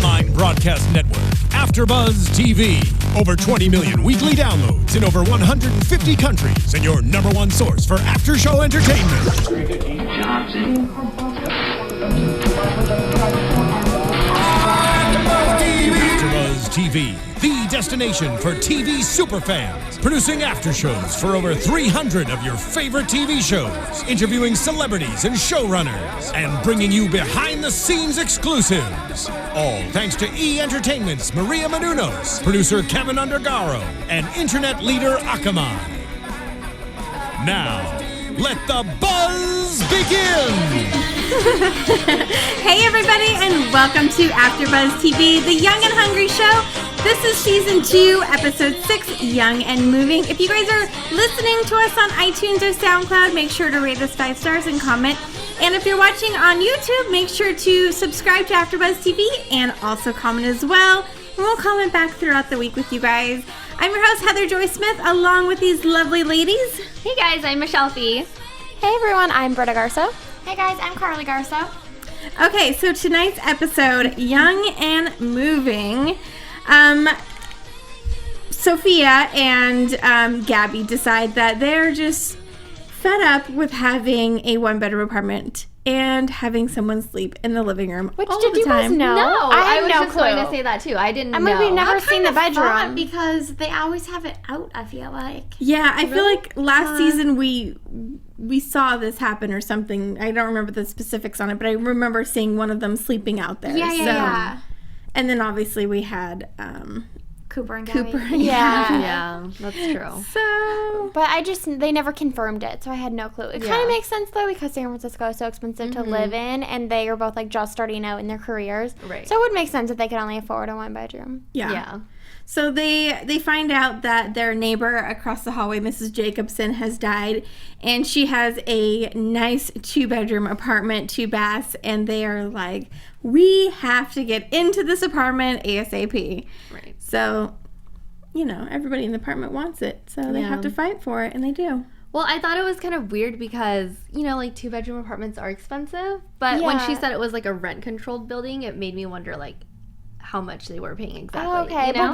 online broadcast network, AFTERBUZZ TV. Over 20 million weekly downloads in over 150 countries, and your number one source for after-show entertainment. AFTERBUZZ TV, the destination for TV superfans, producing after shows for over 300 of your favorite TV shows, interviewing celebrities and showrunners, and bringing you behind-the-scenes exclusives. All thanks to E! Entertainment's Maria Menounos, producer Kevin Undergaro, and internet leader Akamai. Now, let the buzz begin! Hey everybody, and welcome to AfterBuzz TV, the Young and Hungry show. This is season 2, episode 6, Young and Moving. If you guys are listening to us on iTunes or SoundCloud, make sure to rate us 5 stars and comment. And if you're watching on YouTube, make sure to subscribe to AfterBuzz TV and also comment as well. And we'll comment back throughout the week with you guys. I'm your host, Heather Joy Smith, along with these lovely ladies. Hey guys, I'm Michelle Phi. Hey everyone, I'm Britta Garsow. Hey guys, I'm Carli Garsow. Okay, so tonight's episode, Young and Moving. Sophia and Gabi decide that they're just fed up with having a one-bedroom apartment and having someone sleep in the living room Which all did the you guys time. know? I was no just clue. going to say that too. I didn't know. We've never seen the bedroom. Because they always have it out, I feel like. Yeah, I feel like last season we saw this happen or something. I don't remember the specifics on it, but I remember seeing one of them sleeping out there. Yeah. And then obviously we had Cooper and Gabi. Cooper and Yeah, that's true. So, But they never confirmed it, so I had no clue. It kind of makes sense though, because San Francisco is so expensive to live in, and they are both like just starting out in their careers. Right. So it would make sense if they could only afford a one bedroom. yeah. So they find out that their neighbor across the hallway, Mrs. Jacobson, has died, and she has a nice 2-bedroom apartment, 2 baths, and they are like, we have to get into this apartment ASAP. Right. So, everybody in the apartment wants it, so they have to fight for it, and they do. Well, I thought it was kind of weird because, like 2-bedroom apartments are expensive, but when she said it was like a rent-controlled building, it made me wonder how much they were paying exactly. Oh, okay, but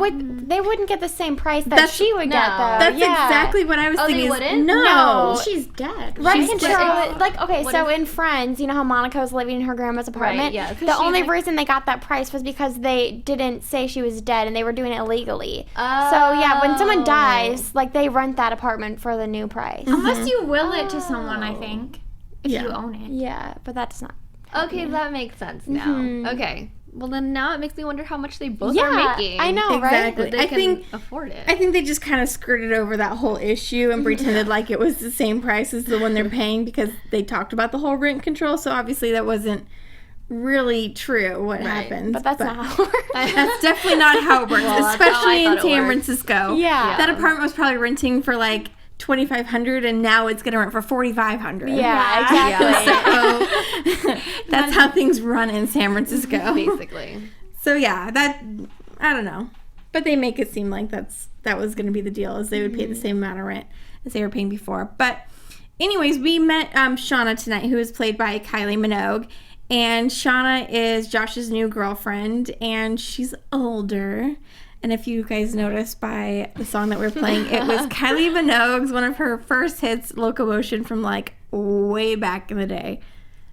they wouldn't get the same price that she would get though. That's exactly what I was thinking. They wouldn't? No. She's dead. Rent She's control, dead. so in Friends, you know how Monica was living in her grandma's apartment? Right, yeah. The only reason they got that price was because they didn't say she was dead and they were doing it illegally. Oh. So, yeah, when someone dies, they rent that apartment for the new price. Unless you will it to someone, I think. If you own it. Yeah, but that's not. Okay, that makes sense now. Okay. Well, then now it makes me wonder how much they both Yeah, are making. I know, right? That they can afford it. I think they just kind of skirted over that whole issue and pretended like it was the same price as the one they're paying because they talked about the whole rent control. So obviously that wasn't really true what happened. But that's not how it works. That's definitely not how it works, especially in San Francisco. Yeah. That apartment was probably renting for $2,500, and now it's going to rent for $4,500. Yeah, exactly. So that's how things run in San Francisco. Basically. So yeah, I don't know. But they make it seem like that was going to be the deal, as they would pay the same amount of rent as they were paying before. But anyways, we met Shana tonight, who is played by Kylie Minogue. And Shana is Josh's new girlfriend, and she's older. And if you guys noticed by the song that we're playing, it was Kylie Minogue's, one of her first hits, Locomotion, from way back in the day.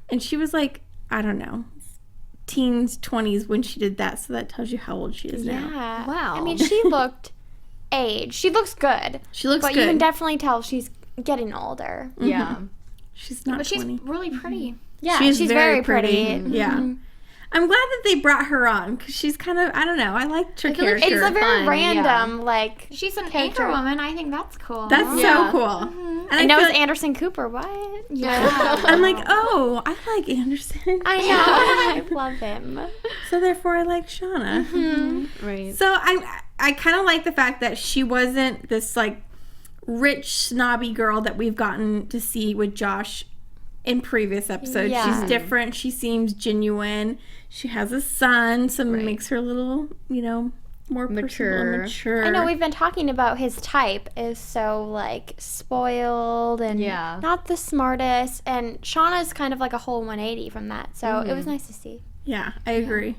And she was I don't know, teens, 20s when she did that. So that tells you how old she is now. Yeah. Wow. I mean, she looked aged. She looks good. She looks but good. you can definitely tell she's getting older. Yeah. She's not But 20. she's really pretty. Yeah, She's she's very very pretty. Yeah. I'm glad that they brought her on, because she's kind of, I don't know, I liked her character. It's a very fun, random, She's an character. anchor woman. I think that's cool. That's so cool. And I I know feel it's Anderson Cooper. What? Yeah. I'm oh, I like Anderson. I know. I love him. So therefore I like Shana. Right. So I kind of like the fact that she wasn't this rich, snobby girl that we've gotten to see with Josh in previous episodes. Yeah. She's different. She seems genuine. She has a son, so it makes her a little, more Mature. mature. I know we've been talking about his type is so spoiled and not the smartest, and Shauna's kind of a whole 180 from that. So it was nice to see. Yeah, I agree.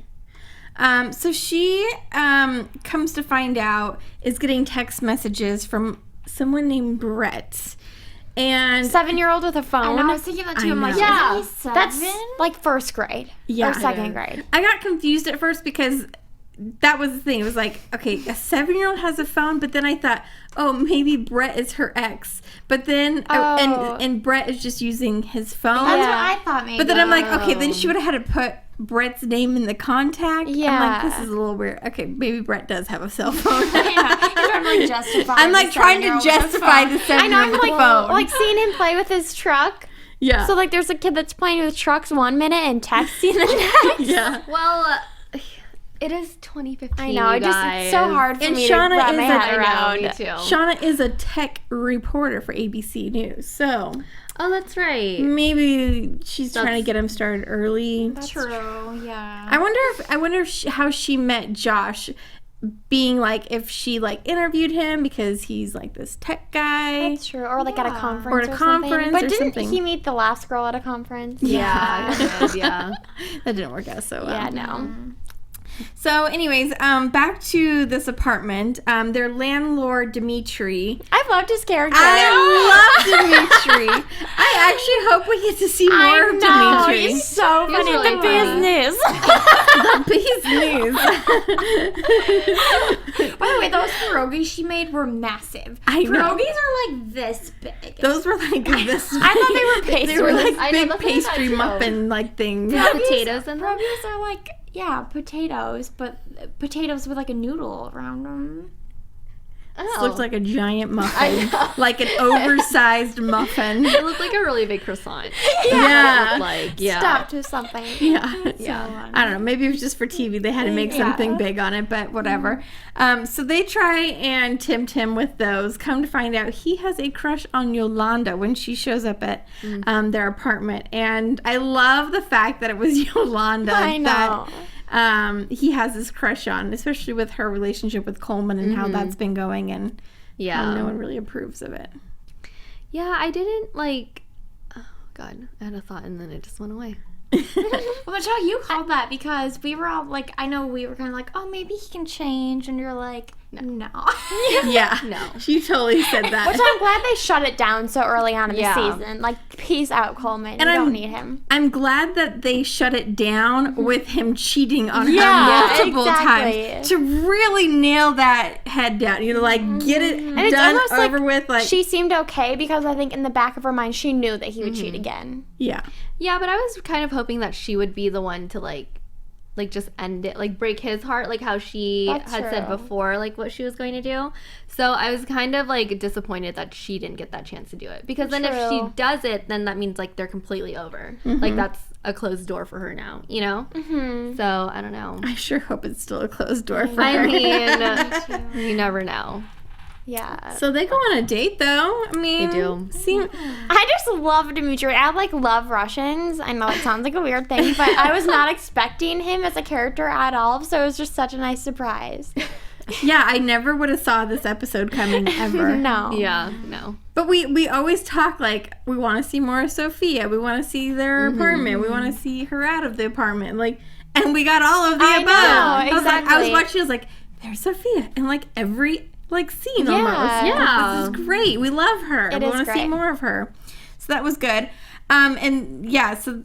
So she comes to find out is getting text messages from someone named Brett. And 7-year-old with a phone. I was thinking that too. I'm like, yeah, is he 7? that's like first grade or second grade. I got confused at first because that was the thing. It was like, okay, a 7-year-old has a phone, but then I thought, oh, maybe Brett is her ex. But then, and Brett is just using his phone. That's what I thought maybe. But then I'm like, okay, then she would have had to put Brett's name in the contact. Yeah. I'm like, this is a little weird. Okay, maybe Brett does have a cell phone. I'm like trying to justify the 7-year-old I know, I'm with like, the phone. like seeing him play with his truck. Yeah. So like there's a kid that's playing with trucks 1 minute and texting the next. Yeah. Well, it is 2015. I know, it's so hard for And me Shana to wrap my is head a- around. Me too. Shauna is a tech reporter for ABC News, so Oh, that's right. maybe she's trying to get him started early. True, yeah. I wonder if how she met Josh, being like if she like interviewed him because he's like this tech guy. That's true. Or like at a conference Or at a something. conference But or didn't something. he meet the last girl at a conference? Yeah, I did, yeah. That didn't work out so well. Yeah, no. So, anyways, back to this apartment. Their landlord Dimitri. I loved his character. I love Dimitri. I actually hope we get to see more of Dimitri. He's so funny. really The business. By the way, those pierogies she made were massive. I know. Pierogies are like this big. Those were like this. I thought they were pastry. They were like I know, big that's what I thought pastry too. muffin like things. Yeah, potatoes in them. Pierogies are like, yeah, potatoes, but potatoes with like a noodle around them. This looked like a giant muffin, like an oversized muffin. It looked like a really big croissant. Yeah. Like, yeah. Stop to something. Yeah. Yeah. I don't know. Maybe it was just for TV. They had to make something big on it, but whatever. So they try and tempt him with those. Come to find out, he has a crush on Yolanda when she shows up at their apartment. And I love the fact that it was Yolanda I know. that he has this crush on, especially with her relationship with Coleman and how that's been going, and how no one really approves of it. Yeah, I didn't like. Oh God, I had a thought and then it just went away. Well, Michelle, you called that because we were all like, I know we were kind of like, oh, maybe he can change, and you're like, no. Yeah. No. She totally said that. Which I'm glad they shut it down so early on in Yeah. the season. Like, peace out, Coleman. And You I'm- don't need him. I'm glad that they shut it down with him cheating on Yeah, her multiple exactly. times to really nail that head down. You know, like get it it's done almost over like with. Like She seemed okay because I think in the back of her mind she knew that he would cheat again. yeah, Yeah, but I was kind of hoping that she would be the one to like just end it, like break his heart, like how she That's had said true. before, like what she was going to do. So I was kind of like disappointed that she didn't get that chance to do it, because then if she True. does it, then that means like they're completely over. Like that's a closed door for her now, you know? Mm-hmm. So I don't know. I sure hope it's still a closed door for I her. mean, you never know. Yeah. So they go on a date, though. I mean, They do. I just love Dimitri. I like love Russians. I know it sounds like a weird thing, but I was not expecting him as a character at all, so it was just such a nice surprise. Yeah, I never would have saw this episode coming ever. No. Yeah, no. But we always talk like we want to see more of Sophia. We want to see their apartment. We want to see her out of the apartment. Like, and we got all of the I above. know, I was exactly. watching. I was like, there's Sophia, and like every like scene Yeah. almost. Yeah. This is great. We love her. It we is want to see great. more of her. So that was good. And yeah, so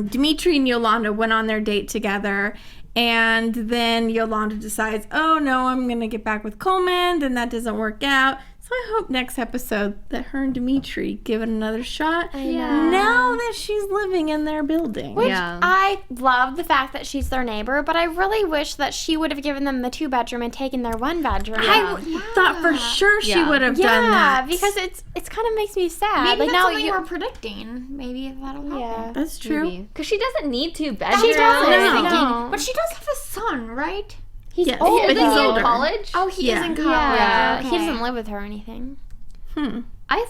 Dimitri and Yolanda went on their date together. And then Yolanda decides, oh no, I'm going to get back with Coleman. Then that doesn't work out. So I hope next episode that her and Dimitri give it another shot. know. Now that she's living in their building. Which Yeah. I love the fact that she's their neighbor, but I really wish that she would have given them the 2-bedroom and taken their 1-bedroom. I thought for sure she Yeah. would have done that. because it's kind of makes me sad. Maybe like that's now something you we're predicting. Maybe that'll happen. yeah. That's true. Because she doesn't need to bedrooms. She doesn't. No. No. But she does have a son, right? He's Yes, old. but Isn't he's he older. in college? Oh, he Yeah. is in college. Yeah, Okay. he doesn't live with her or anything. I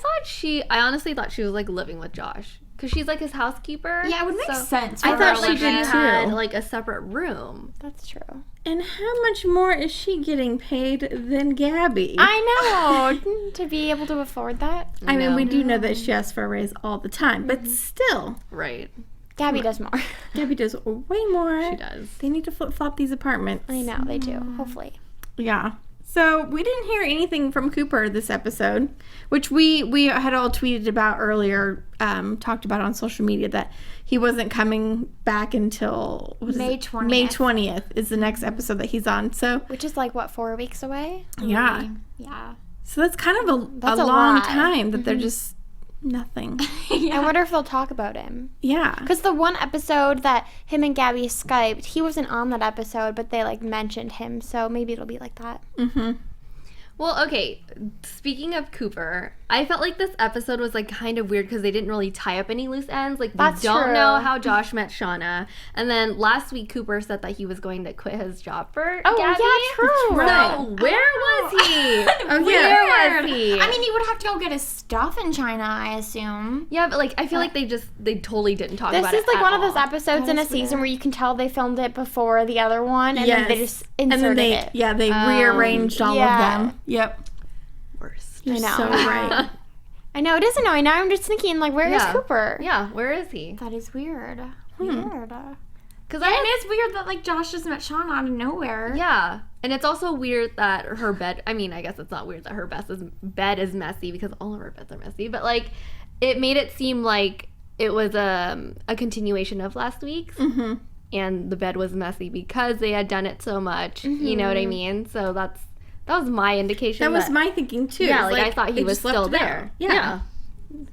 honestly thought she was like living with Josh. Because she's like his housekeeper. Yeah, it would make sense. I for thought her, she like, did too. had like a separate room. That's true. And how much more is she getting paid than Gabby? I know to be able to afford that. I mean, we do know that she asks for a raise all the time, but still. Right. Gabi does more. Gabi does way more. She does. They need to flip-flop these apartments. I know, they do. Hopefully. Yeah. So we didn't hear anything from Cooper this episode, which we had all tweeted about earlier, talked about on social media, that he wasn't coming back until May 20th. May 20th is the next episode that he's on. So Which is like, what, 4 weeks away? yeah. Yeah. So that's kind of a a long lot. time that they're just nothing. I wonder if they'll talk about him. Yeah. Because the one episode that him and Gabi Skyped, he wasn't on that episode, but they, like, mentioned him. So maybe it'll be like that. Mm-hmm. Well, okay, speaking of Cooper, I felt like this episode was, like, kind of weird because they didn't really tie up any loose ends. Like, we That's don't true. know how Josh met Shana. And then last week, Cooper said that he was going to quit his job for Oh, Gabi. yeah, true. So, where was he? Oh, Where was he? I mean, he would have to go get his stuff in China, I assume. Yeah, but, like, I feel like they totally didn't talk This about it is like at one of all. those episodes in a season where you can tell they filmed it before the other one, and then they just inserted and then it. they rearranged all yeah. of them. Yep. Worst. You're I know. so right. I know, it is annoying. Now I'm just thinking, like, where is Yeah. Cooper? Yeah, where is he? That is weird. And Weird. it's weird that, like, Josh just met Shana out of nowhere. Yeah. And it's also weird that her bed, I mean, I guess it's not weird that her bed is messy because all of her beds are messy, but, like, it made it seem like it was a continuation of last week's. Mm-hmm. And the bed was messy because they had done it so much. You know what I mean? So that was my indication. That was my thinking too. Yeah, It's like I thought he they was just left still it out. there. Yeah.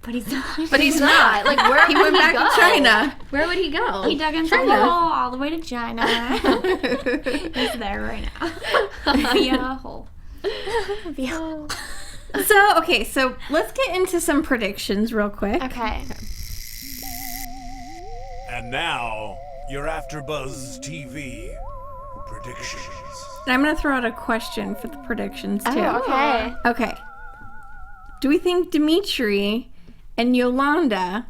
But he's not. But he's not. Like, where He would went back he go? to China. Where would he go? He dug himself a China. hole all the way to China. He's there right now. Via a hole. So let's get into some predictions real quick. Okay. And now, your AFTERBUZZ TV predictions. And I'm going to throw out a question for the predictions too. Oh, okay. Okay. Do we think Dimitri and Yolanda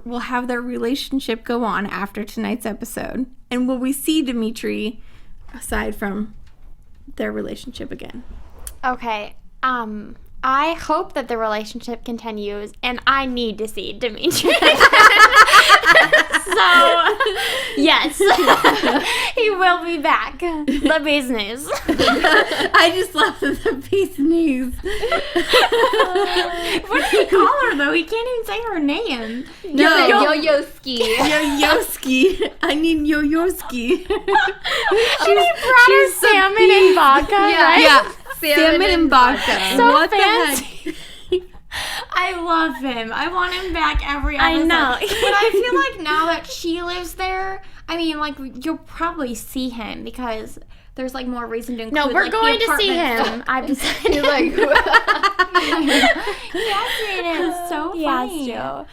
will have their relationship go on after tonight's episode? And will we see Dimitri aside from their relationship again? Okay. I hope that the relationship continues, and I need to see Dimitri. So, yes, he will be back. The business. I just love the business. What did he call her, though? He can't even say her name. Yo-yo-ski. Yo-yoski. I need yo-yoski. She's salmon and vodka, right? Yeah. Salmon and vodka. So What fancy. the heck? I love him. I want him back every episode. I know. But I feel like now that she lives there, I mean, like, you'll probably see him because there's, like, more reason to include, No, we're like, going the to see apartment him. stuff. I've decided. You're like, Yes, it is. So funny. Yes, Joe.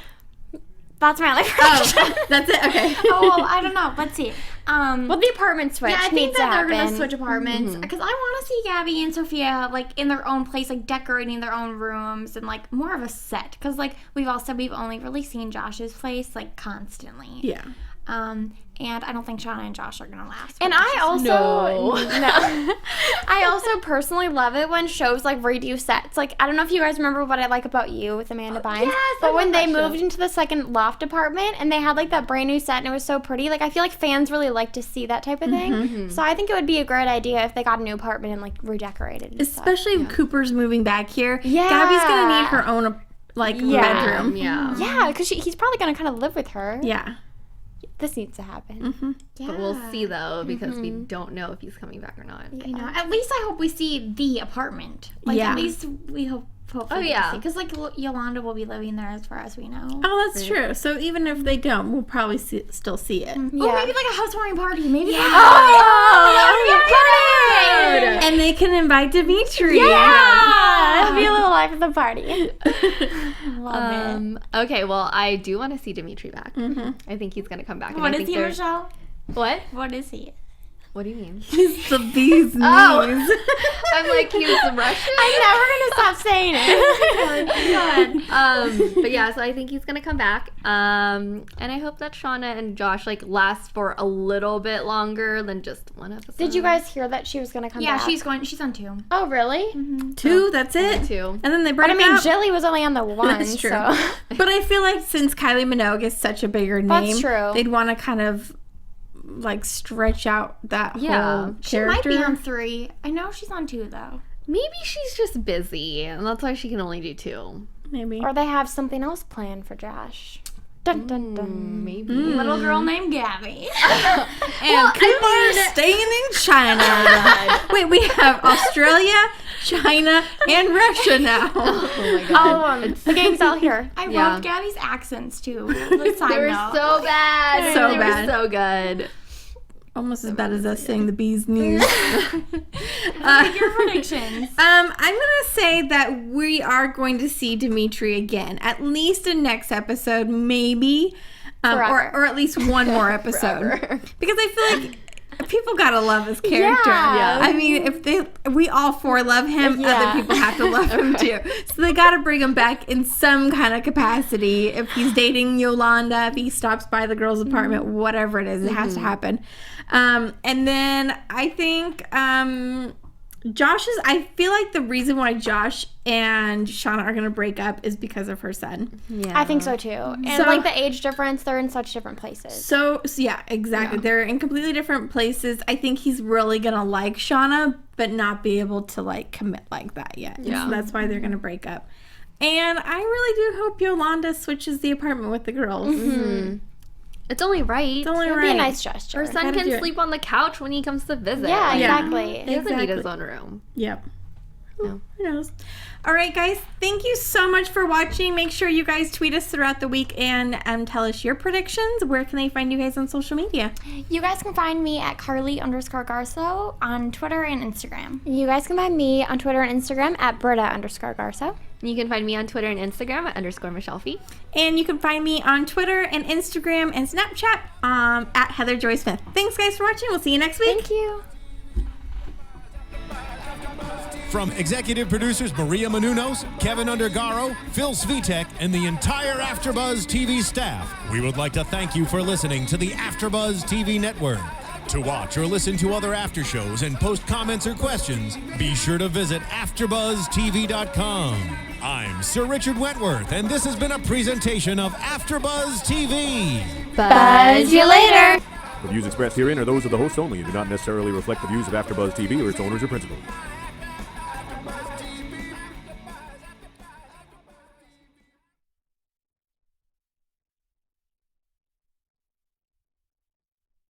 That's my only prediction. Oh, that's it? Okay. Oh, well, I don't know. Let's see. Well, the apartment switch Yeah, I think needs to that they're happen. gonna switch apartments because I want to see Gabi and Sophia like in their own place, like decorating their own rooms and like more of a set. Because like we've all said, we've only really seen Josh's place like constantly. Yeah. And I don't think Shana and Josh are gonna last. And but I that's just- also no. I also personally love it when shows like redo sets. Like I don't know if you guys remember What I Like About You with Amanda Bynes. yes, I but when love they that show. moved into the second loft apartment and they had like that brand new set and it was so pretty. Like I feel like fans really like to see that type of thing. So I think it would be a great idea if they got a new apartment and like redecorated. And stuff. Especially if Cooper's moving back here. Yeah. Gabby's going to need her own, like, bedroom. yeah. Yeah, because he's probably gonna kind of live with her. Yeah. This needs to happen. But we'll see, though, because we don't know if he's coming back or not. You know, at least I hope we see the apartment. Like Yeah. at least we hope. Hopefully yeah. because like Yolanda will be living there as far as we know. Oh, that's true. So even if they don't, we'll probably still see it. Oh, maybe like a housewarming party. Maybe. Oh, Oh, and they can invite Dimitri. yeah! It'll be a little life of the party. Okay, well, I do want to see Dimitri back. I think he's going to come back. and What I is think he, there's- Michelle? What? What is he? What do you mean? He's the bee's knees. I'm like, he's Russian? I'm never going to stop saying it. But yeah, so I think he's gonna come back. And I hope that Shana and Josh like last for a little bit longer than just one episode. Did you guys hear that she was going to come back? Yeah, she's on 2. Oh, really? Mm-hmm. 2, that's it? 2. And then they break But I mean, up. Jilly was only on the 1. That's true. So. But I feel like since Kylie Minogue is such a bigger name, That's true. they'd want to kind of like stretch out that whole She might character. be on 3. I know she's on 2 though. Maybe she's just busy, and that's why she can only do 2. Maybe. Or they have something else planned for Josh. Dun, dun, dun. Maybe. Little girl named Gabi. And people are staying in China. Wait, we have Australia, China, and Russia now. Oh my god. All of them. The gang's all here. I Yeah. love Gabi's accents too. They were so bad. So they bad. were so good. Almost as bad as us saying the bee's knees. Make your predictions. I'm gonna say that we are going to see Dimitri again, at least in next episode, maybe, Forever. or at least one more episode, because I feel like people gotta love his character. Yeah. I mean, if we all 4 love him, Yeah. other people have to love him too. So they gotta bring him back in some kind of capacity. If he's dating Yolanda, if he stops by the girl's apartment, whatever it is, it has to happen. And then I think I feel like the reason why Josh and Shana are going to break up is because of her son. Yeah. I think so too. And So- like the age difference, they're in such different places. So yeah, exactly. They're in completely different places. I think he's really going to like Shana, but not be able to like commit like that yet. Yeah. So that's why they're going to break up. And I really do hope Yolanda switches the apartment with the girls. It's only right. It's only It would right. be a nice gesture. Her son Gotta do can it. sleep on the couch when he comes to visit. Yeah, Like, exactly. He doesn't need his Exactly. own room. Yep. No. Who knows? All right, guys. Thank you so much for watching. Make sure you guys tweet us throughout the week and tell us your predictions. Where can they find you guys on social media? You guys can find me at Carli_Garsow on Twitter and Instagram. You guys can find me on Twitter and Instagram at Britta_Garsow. You can find me on Twitter and Instagram at _Michelle Phi. And you can find me on Twitter and Instagram and Snapchat at Heather Joy Smith. Thanks, guys, for watching. We'll see you next week. Thank you. From executive producers Maria Menounos, Kevin Undergaro, Phil Svitek, and the entire AfterBuzz TV staff, we would like to thank you for listening to the AfterBuzz TV network. To watch or listen to other after shows and post comments or questions, be sure to visit AfterBuzzTV.com. I'm Sir Richard Wentworth, and this has been a presentation of AfterBuzz TV. Buzz you later. The views expressed herein are those of the hosts only and do not necessarily reflect the views of AfterBuzz TV or its owners or principals.